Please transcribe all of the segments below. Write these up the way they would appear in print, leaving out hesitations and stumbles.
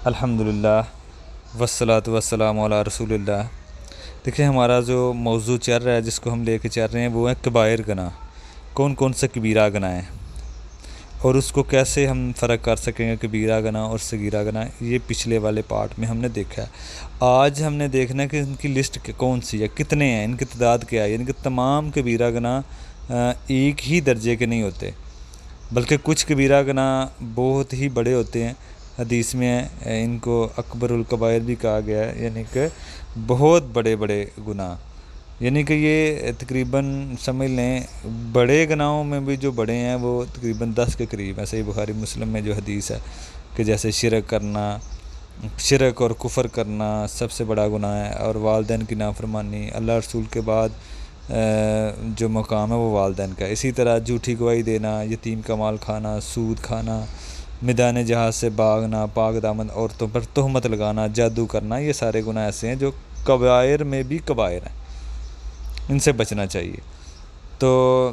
الحمدللہ والصلاۃ والسلام علی رسول اللہ۔ دیکھیں، ہمارا جو موضوع چل رہا ہے، جس کو ہم لے کے چل رہے ہیں، وہ ہے کبائر گناہ۔ کون کون سے کبیرہ گناہ ہیں اور اس کو کیسے ہم فرق کر سکیں گے کبیرہ گناہ اور صغیرہ گناہ، یہ پچھلے والے پارٹ میں ہم نے دیکھا ہے۔ آج ہم نے دیکھنا ہے کہ ان کی لسٹ کون سی ہے، کتنے ہیں، ان کی تعداد کیا ہے۔ یعنی کہ تمام کبیرہ گناہ ایک ہی درجے کے نہیں ہوتے، بلکہ کچھ کبیرہ گناہ بہت ہی بڑے ہوتے ہیں۔ حدیث میں ان کو اکبر الکبائر بھی کہا گیا ہے، یعنی کہ بہت بڑے بڑے گناہ۔ یعنی کہ یہ تقریباً سمجھ لیں بڑے گناہوں میں بھی جو بڑے ہیں وہ تقریباً 10 کے قریب ہیں۔ صحیح بخاری مسلم میں جو حدیث ہے کہ جیسے شرک اور کفر کرنا سب سے بڑا گناہ ہے، اور والدین کی نافرمانی، اللہ رسول کے بعد جو مقام ہے وہ والدین کا ہے۔ اسی طرح جھوٹی گواہی دینا، یتیم کا مال کھانا، سود کھانا، میدان جہاد سے بھاگنا، پاک دامن عورتوں پر تہمت لگانا، جادو کرنا، یہ سارے گناہ ایسے ہیں جو کبائر میں بھی کبائر ہیں، ان سے بچنا چاہیے۔ تو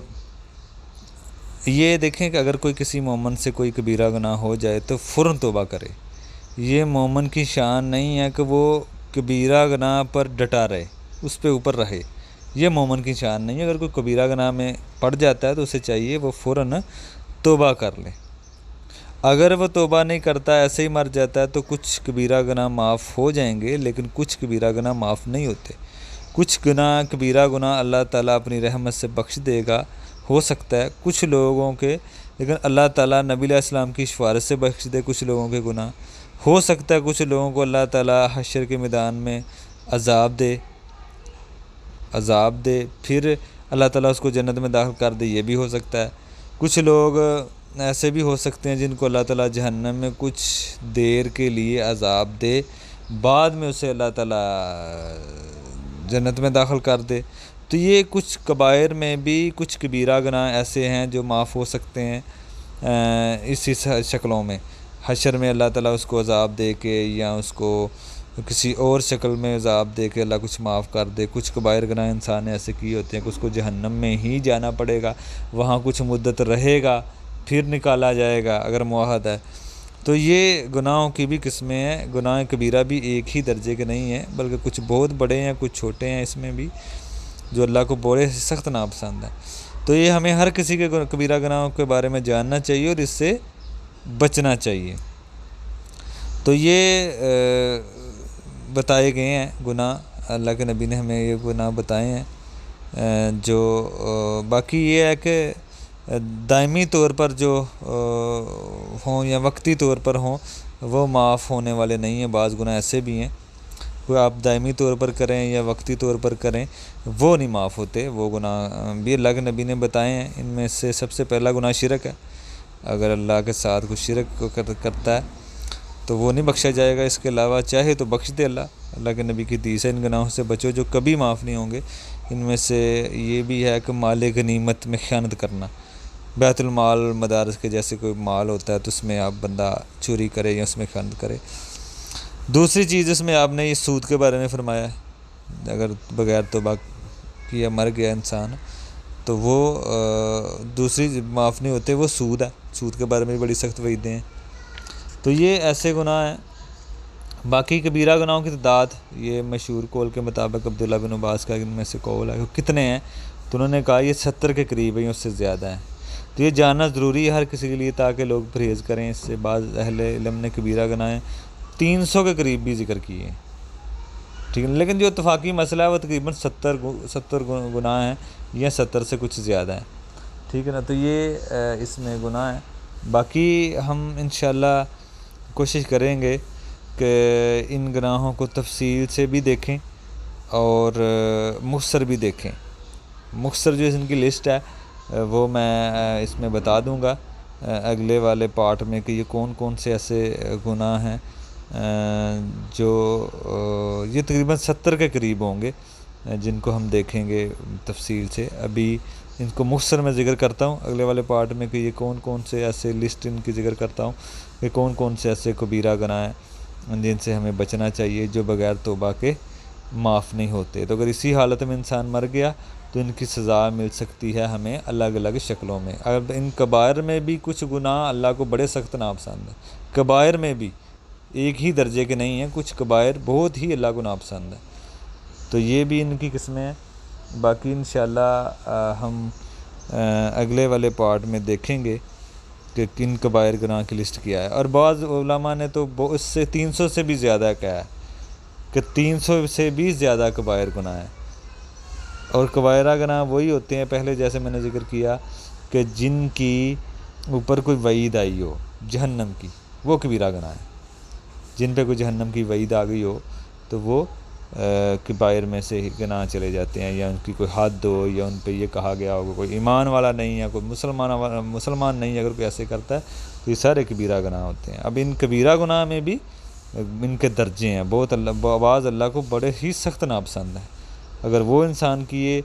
یہ دیکھیں کہ اگر کوئی کسی مومن سے کوئی کبیرہ گناہ ہو جائے تو فوراً توبہ کرے۔ یہ مومن کی شان نہیں ہے کہ وہ کبیرہ گناہ پر ڈٹا رہے، اس پہ اوپر رہے۔ یہ مومن کی شان نہیں ہے۔ اگر کوئی کبیرہ گناہ میں پڑ جاتا ہے تو اسے چاہیے وہ فوراً توبہ کر لے۔ اگر وہ توبہ نہیں کرتا، ایسے ہی مر جاتا ہے، تو کچھ کبیرہ گناہ معاف ہو جائیں گے، لیکن کچھ کبیرہ گناہ معاف نہیں ہوتے۔ کچھ کبیرہ گناہ اللہ تعالیٰ اپنی رحمت سے بخش دے گا، ہو سکتا ہے کچھ لوگوں کے، لیکن اللہ تعالیٰ نبی علیہ السلام کی شفاعت سے بخش دے کچھ لوگوں کے گناہ۔ ہو سکتا ہے کچھ لوگوں کو اللہ تعالیٰ حشر کے میدان میں عذاب دے، پھر اللہ تعالیٰ اس کو جنت میں داخل کر دے، یہ بھی ہو سکتا ہے۔ کچھ لوگ ایسے بھی ہو سکتے ہیں جن کو اللہ تعالیٰ جہنم میں کچھ دیر کے لیے عذاب دے، بعد میں اسے اللہ تعالیٰ جنت میں داخل کر دے۔ تو یہ کچھ کبائر میں بھی کچھ کبیرہ گناہ ایسے ہیں جو معاف ہو سکتے ہیں اسی شکلوں میں۔ حشر میں اللہ تعالیٰ اس کو عذاب دے کے یا اس کو کسی اور شکل میں عذاب دے کے اللہ کچھ معاف کر دے۔ کچھ کبائر گناہ انسان نے ایسے کیے ہوتے ہیں کہ اس کو جہنم میں ہی جانا پڑے گا، وہاں کچھ مدت رہے گا، پھر نکالا جائے گا اگر معاہد ہے۔ تو یہ گناہوں کی بھی قسمیں ہیں۔ گناہ کبیرہ بھی ایک ہی درجے کے نہیں ہیں، بلکہ کچھ بہت بڑے ہیں، کچھ چھوٹے ہیں اس میں بھی، جو اللہ کو بڑے سخت ناپسند ہیں۔ تو یہ ہمیں ہر کسی کے کبیرہ گناہوں کے بارے میں جاننا چاہیے اور اس سے بچنا چاہیے۔ تو یہ بتائے گئے ہیں گناہ، اللہ کے نبی نے ہمیں یہ گناہ بتائے ہیں۔ جو باقی یہ ہے کہ دائمی طور پر جو ہوں یا وقتی طور پر ہوں وہ معاف ہونے والے نہیں ہیں۔ بعض گناہ ایسے بھی ہیں کوئی آپ دائمی طور پر کریں یا وقتی طور پر کریں، وہ نہیں معاف ہوتے۔ وہ گناہ بھی اللہ کے نبی نے بتائے ہیں۔ ان میں سے سب سے پہلا گناہ شرک ہے۔ اگر اللہ کے ساتھ کوئی شرک کرتا ہے تو وہ نہیں بخشا جائے گا، اس کے علاوہ چاہے تو بخش دے اللہ کے نبی کی حدیث ہے۔ ان گناہوں سے بچو جو کبھی معاف نہیں ہوں گے۔ ان میں سے یہ بھی ہے کہ مال غنیمت میں خیانت کرنا، بیت المال مدارس کے جیسے کوئی مال ہوتا ہے تو اس میں آپ بندہ چوری کرے یا اس میں خیانت کرے۔ دوسری چیز اس میں آپ نے یہ سود کے بارے میں فرمایا ہے، اگر بغیر توبہ کیا مر گیا انسان تو وہ دوسری معاف نہیں ہوتے، وہ سود ہے۔ سود کے بارے میں بڑی سخت وعیدیں ہیں۔ تو یہ ایسے گناہ ہیں۔ باقی کبیرہ گناہوں کی تعداد یہ مشہور قول کے مطابق عبداللہ بن عباس کا ان میں سے قول ہے کہ کتنے ہیں، تو انہوں نے کہا یہ 70 کے قریب ہیں، اس سے زیادہ ہیں۔ تو یہ جاننا ضروری ہے ہر کسی کے لیے تاکہ لوگ پرہیز کریں اس سے۔ بعض اہل علم نے کبیرہ گناہ 300 کے قریب بھی ذکر کیے ہیں، ٹھیک ہے، لیکن جو اتفاقی مسئلہ ہے وہ تقریباً 70 گناہ ہیں یا 70 سے کچھ زیادہ ہیں، ٹھیک ہے نا۔ تو یہ اس میں گناہ ہیں۔ باقی ہم انشاءاللہ کوشش کریں گے کہ ان گناہوں کو تفصیل سے بھی دیکھیں اور مختصر بھی دیکھیں۔ مختصر جو ان کی لسٹ ہے وہ میں اس میں بتا دوں گا اگلے والے پارٹ میں کہ یہ کون کون سے ایسے گناہ ہیں جو یہ تقریباً 70 کے قریب ہوں گے جن کو ہم دیکھیں گے تفصیل سے۔ ابھی ان کو مختصر میں ذکر کرتا ہوں اگلے والے پارٹ میں کہ یہ کون کون سے ایسے لسٹ ان کی ذکر کرتا ہوں کہ کون کون سے ایسے کبیرہ گناہ ہیں جن سے ہمیں بچنا چاہیے، جو بغیر توبہ کے معاف نہیں ہوتے۔ تو اگر اسی حالت میں انسان مر گیا تو ان کی سزا مل سکتی ہے ہمیں الگ الگ شکلوں میں۔ اگر ان کبائر میں بھی کچھ گناہ اللہ کو بڑے سخت ناپسند ہیں، کبائر میں بھی ایک ہی درجے کے نہیں ہیں، کچھ کبائر بہت ہی اللہ کو ناپسند ہے، تو یہ بھی ان کی قسمیں ہیں۔ باقی انشاءاللہ ہم اگلے والے پارٹ میں دیکھیں گے کہ کن کبائر گناہ کی لسٹ کیا ہے، اور بعض علماء نے تو اس سے 300 سے بھی زیادہ کہا ہے کہ 300 سے بھی زیادہ کبائر گناہ ہیں، اور کبائرہ گناہ وہی ہوتے ہیں پہلے جیسے میں نے ذکر کیا کہ جن کی اوپر کوئی وعید آئی ہو جہنم کی، وہ کبیرہ گناہ ہے۔ جن پہ کوئی جہنم کی وعید آ گئی ہو تو وہ کبائر میں سے گناہ چلے جاتے ہیں، یا ان کی کوئی حد ہو، یا ان پہ یہ کہا گیا ہوگا کوئی ایمان والا نہیں ہے، کوئی مسلمان نہیں ہے، اگر کوئی ایسے کرتا ہے تو یہ سارے کبیرہ گناہ ہوتے ہیں۔ اب ان کبیرہ گناہ میں بھی ان کے درجے ہیں، بہت بعض اللہ کو بڑے ہی سخت ناپسند ہیں۔ اگر وہ انسان کیے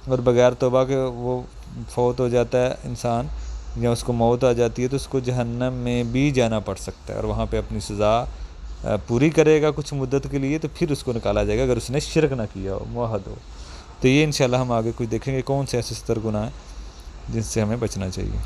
اور بغیر توبہ کے وہ فوت ہو جاتا ہے انسان، یا اس کو موت آ جاتی ہے، تو اس کو جہنم میں بھی جانا پڑ سکتا ہے، اور وہاں پہ اپنی سزا پوری کرے گا کچھ مدت کے لیے، تو پھر اس کو نکالا جائے گا اگر اس نے شرک نہ کیا ہو، موحد ہو۔ تو یہ انشاءاللہ ہم آگے کچھ دیکھیں گے کون سے ایسے 70 گناہ ہیں جن سے ہمیں بچنا چاہیے۔